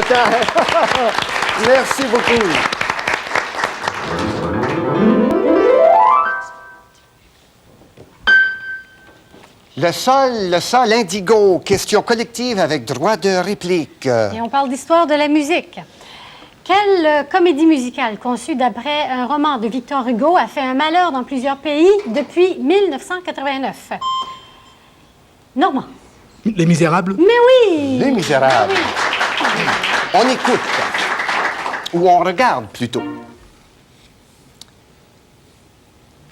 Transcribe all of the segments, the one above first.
temps. Merci beaucoup. Le sol indigo, question collective avec droit de réplique. Et on parle d'histoire de la musique. Quelle comédie musicale conçue d'après un roman de Victor Hugo a fait un malheur dans plusieurs pays depuis 1989? Normand. Les Misérables? Mais oui! Les Misérables. Oui. On écoute, ou on regarde plutôt.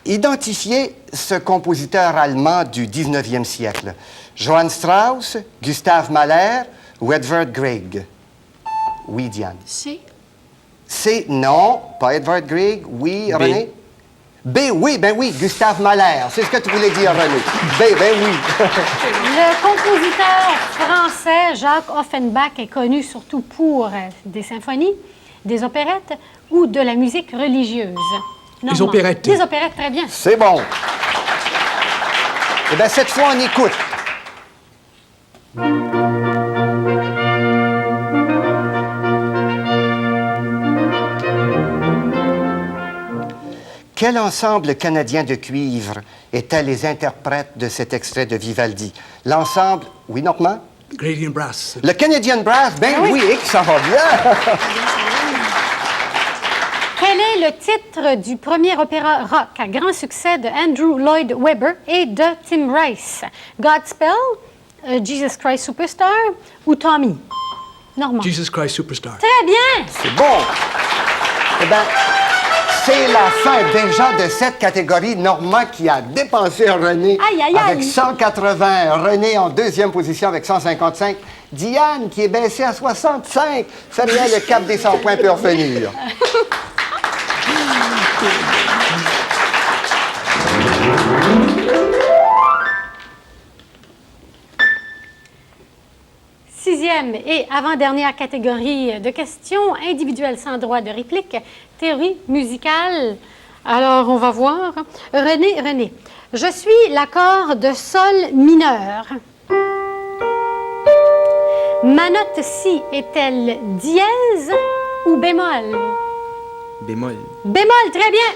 Identifiez ce compositeur allemand du 19e siècle. Johann Strauss, Gustav Mahler ou Edvard Grieg? Oui, Diane. C. C, non. Pas Edvard Grieg. Oui, B. René? B, oui, ben oui, Gustav Mahler. C'est ce que tu voulais dire, René. B, ben oui. Le compositeur français Jacques Offenbach est connu surtout pour des symphonies, des opérettes ou de la musique religieuse. Les opérettes. Des opérettes, très bien. C'est bon. Eh bien, cette fois, on écoute. Quel ensemble canadien de cuivre étaient les interprètes de cet extrait de Vivaldi? L'ensemble... Oui, Normand? Canadian Brass. Le Canadian Brass? Ben oui, et que ça va bien! Quel est le titre du premier opéra rock à grand succès de Andrew Lloyd Webber et de Tim Rice? Godspell, Jesus Christ Superstar ou Tommy? Normand. Jesus Christ Superstar. Très bien! C'est bon! Eh bien, c'est la fin déjà de cette catégorie. Normand qui a dépensé René Aïe, aïe, aïe. avec 180. René en deuxième position avec 155. Diane qui est baissée à 65. Ça rien, le cap des 100 points peut revenir. Sixième et avant-dernière catégorie de questions individuelles sans droit de réplique, théorie musicale. Alors, on va voir. René, je suis l'accord de sol mineur. Ma note si est-elle dièse ou bémol? Bémol. Bémol, très bien.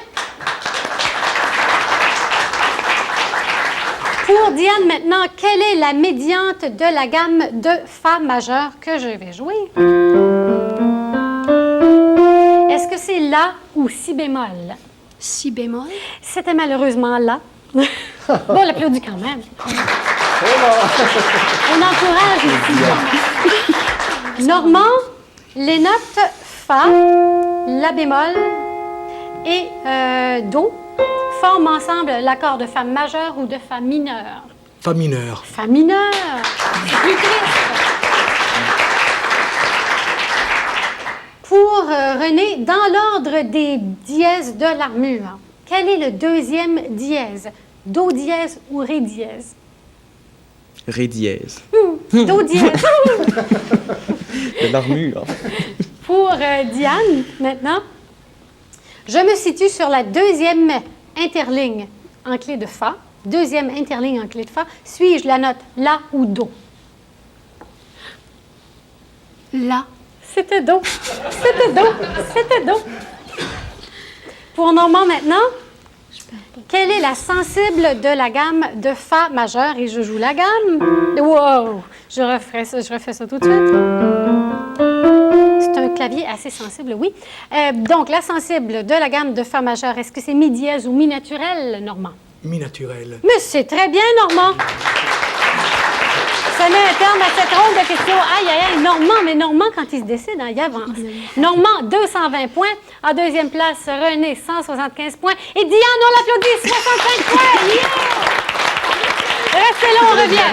Pour Diane, maintenant, quelle est la médiante de la gamme de Fa majeur que je vais jouer? Est-ce que c'est La ou Si bémol? Si bémol. C'était malheureusement La. Bon, on l'applaudit quand même. On encourage ici. Normand, les notes Fa, La bémol et Do forment ensemble l'accord de Fa majeur ou de Fa mineur. Fa mineur. Fa mineur. C'est plus triste. Pour René, dans l'ordre des dièses de l'armure, quel est le deuxième dièse? Do dièse ou Ré dièse? Ré dièse. Do dièse. De l'armure. Pour Diane, maintenant, je me situe sur la deuxième interligne en clé de Fa. Deuxième interligne en clé de Fa. Suis-je la note La ou Do? La. C'était Do. C'était Do. C'était Do. Pour Normand, maintenant, quelle est la sensible de la gamme de Fa majeur? Et je joue la gamme. Wow! Je refais ça tout de suite. C'est un clavier assez sensible, oui. Donc, la sensible de la gamme de Fa majeur, est-ce que c'est Mi dièse ou Mi naturel, Normand? Mi naturel. Mais c'est très bien, Normand. Ça met un terme à cette ronde de questions. Aïe, aïe, aïe, Normand, mais Normand, quand il se décide, hein, il avance. Normand, 220 points. En deuxième place, René, 175 points. Et Diane, on l'applaudit, 65 points. Yeah! Restez là, on revient.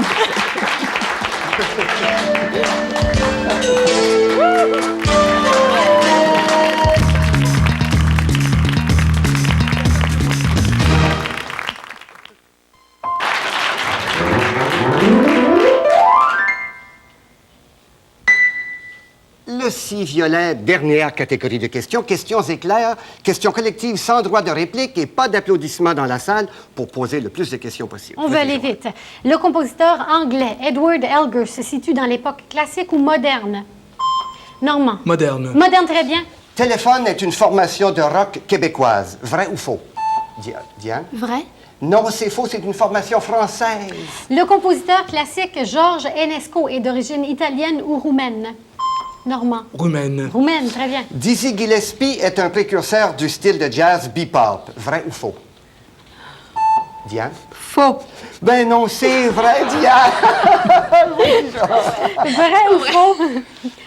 Le si violet, dernière catégorie de questions. Questions éclairs, questions collectives sans droit de réplique et pas d'applaudissements dans la salle pour poser le plus de questions possible. On veut aller vite. Le compositeur anglais Edward Elgar se situe dans l'époque classique ou moderne? Normand. Moderne. Moderne, très bien. Téléphone est une formation de rock québécoise. Vrai ou faux? Diane? Vrai. Non, c'est faux, c'est une formation française. Le compositeur classique Georges Enesco est d'origine italienne ou roumaine? Normand. Roumaine. Roumaine, très bien. Dizzy Gillespie est un précurseur du style de jazz bebop. Vrai ou faux? Diane? Faux. Ben non, c'est vrai, Diane. Vrai ou faux?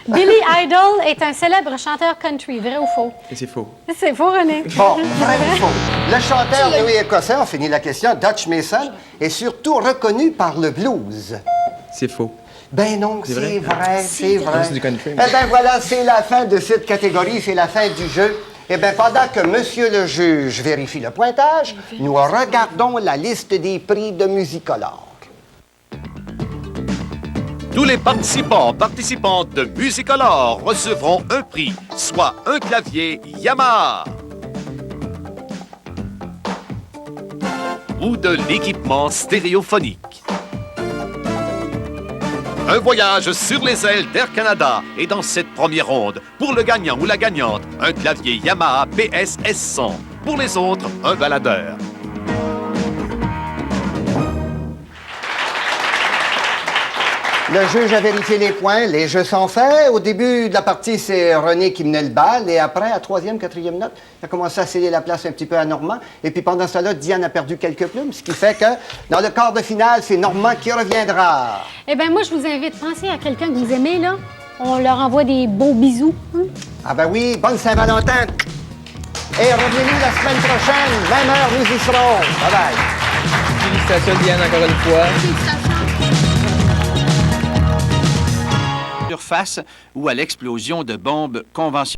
Billy Idol est un célèbre chanteur country. Vrai ou faux? Et c'est faux. C'est faux, René. Bon, vrai ou faux? Le chanteur néo-écossais, on finit la question, Dutch Mason, est surtout reconnu par le blues. C'est faux. Ben non, c'est vrai? vrai, c'est vrai. C'est du country. Eh ben voilà, c'est la fin de cette catégorie, c'est la fin du jeu. Eh bien, pendant que Monsieur le juge vérifie le pointage, nous regardons la liste des prix de Musicolore. Tous les participantes de Musicolore recevront un prix, soit un clavier Yamaha ou de l'équipement stéréophonique. Un voyage sur les ailes d'Air Canada et dans cette première ronde, pour le gagnant ou la gagnante, un clavier Yamaha PS S100. Pour les autres, un baladeur. Le juge a vérifié les points, les jeux sont faits. Au début de la partie, c'est René qui menait le bal. Et après, à troisième, quatrième note, il a commencé à céder la place un petit peu à Normand. Et puis pendant cela, Diane a perdu quelques plumes, ce qui fait que dans le quart de finale, c'est Normand qui reviendra. Eh bien, moi, je vous invite, pensez à quelqu'un que vous aimez, là. On leur envoie des beaux bisous. Ah ben oui, bonne Saint-Valentin. Et revenez-nous la semaine prochaine, même heure, nous y serons. Bye-bye. Félicitations, Diane, encore une fois. Face ou à l'explosion de bombes conventionnelles.